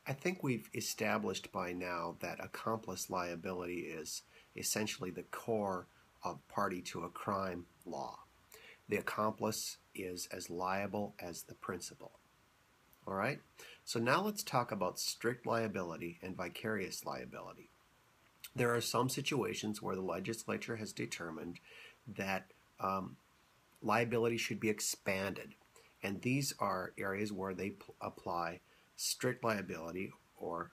I think we've established by now that accomplice liability is essentially the core of party to a crime law. The accomplice is as liable as the principal. All right? So now let's talk about strict liability and vicarious liability. There are some situations where the legislature has determined that liability should be expanded, and these are areas where they apply strict liability or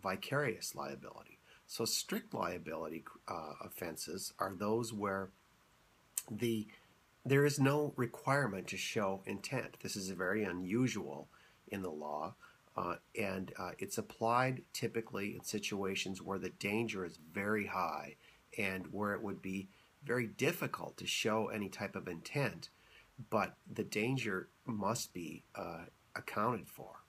vicarious liability. So strict liability offenses are those where there is no requirement to show intent. This is very unusual in the law, and it's applied typically in situations where the danger is very high and where it would be very difficult to show any type of intent, but the danger must be accounted for.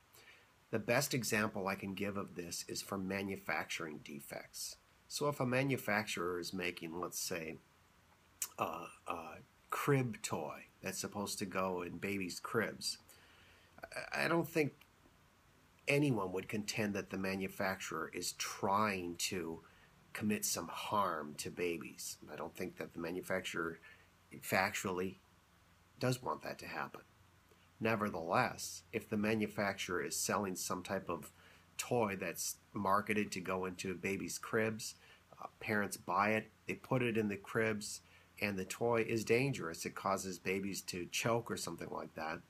The best example I can give of this is from manufacturing defects. So if a manufacturer is making, let's say, a crib toy that's supposed to go in babies' cribs, I don't think anyone would contend that the manufacturer is trying to commit some harm to babies. I don't think that the manufacturer factually does want that to happen. Nevertheless, if the manufacturer is selling some type of toy that's marketed to go into babies' cribs, parents buy it, they put it in the cribs, and the toy is dangerous, it causes babies to choke or something like that,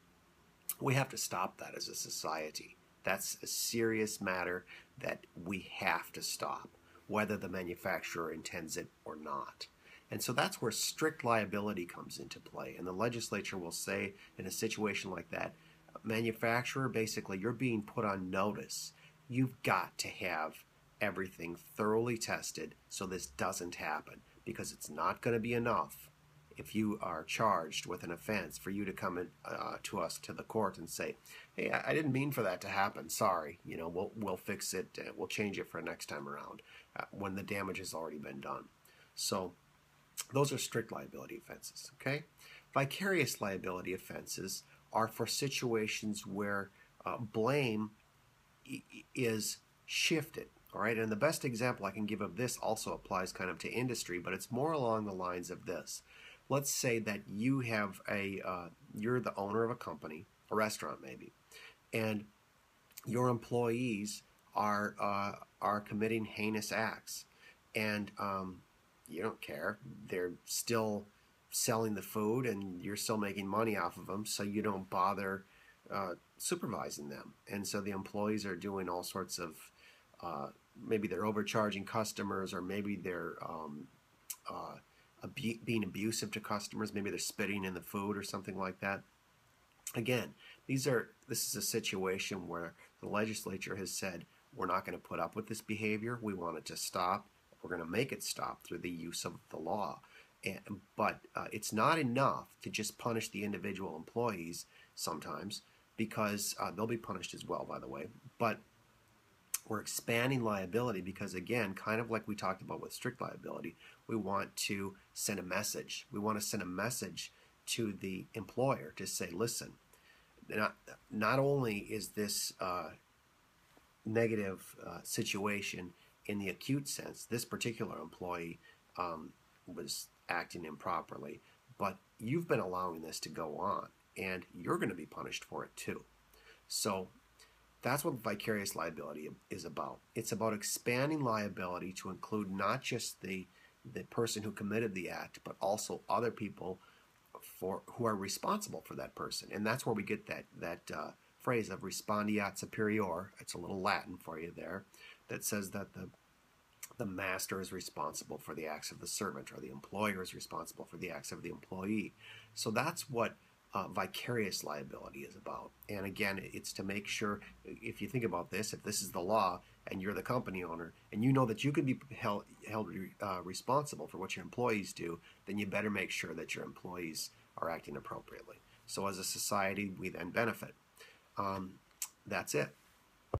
we have to stop that as a society. That's a serious matter that we have to stop, whether the manufacturer intends it or not. And so that's where strict liability comes into play. And the legislature will say in a situation like that, manufacturer, basically you're being put on notice. You've got to have everything thoroughly tested so this doesn't happen, because it's not going to be enough if you are charged with an offense for you to come in, to us, to the court, and say, hey, I didn't mean for that to happen, sorry, we'll fix it, we'll change it for next time around, when the damage has already been done. So those are strict liability offenses, okay? Vicarious liability offenses are for situations where blame is shifted, all right? And the best example I can give of this also applies kind of to industry, but it's more along the lines of this. Let's say that you have you're the owner of a company, a restaurant maybe, and your employees are committing heinous acts, and you don't care. They're still selling the food and you're still making money off of them, so you don't bother supervising them. And so the employees are doing all sorts of, maybe they're overcharging customers, or maybe they're being abusive to customers, maybe they're spitting in the food or something like that. Again, this is a situation where the legislature has said, we're not going to put up with this behavior, we want it to stop. We're going to make it stop through the use of the law. But it's not enough to just punish the individual employees sometimes, because they'll be punished as well, by the way. But we're expanding liability because, again, kind of like we talked about with strict liability, we want to send a message. We want to send a message to the employer to say, listen, not only is this negative situation in the acute sense, this particular employee was acting improperly, but you've been allowing this to go on, and you're going to be punished for it too. So that's what vicarious liability is about. It's about expanding liability to include not just the person who committed the act, but also other people who are responsible for that person. And that's where we get that phrase of respondeat superior. It's a little Latin for you there, that says that the master is responsible for the acts of the servant, or the employer is responsible for the acts of the employee. So that's what vicarious liability is about. And again, it's to make sure, if you think about this, if this is the law and you're the company owner and you know that you can be held responsible for what your employees do, then you better make sure that your employees are acting appropriately. So as a society, we then benefit. That's it.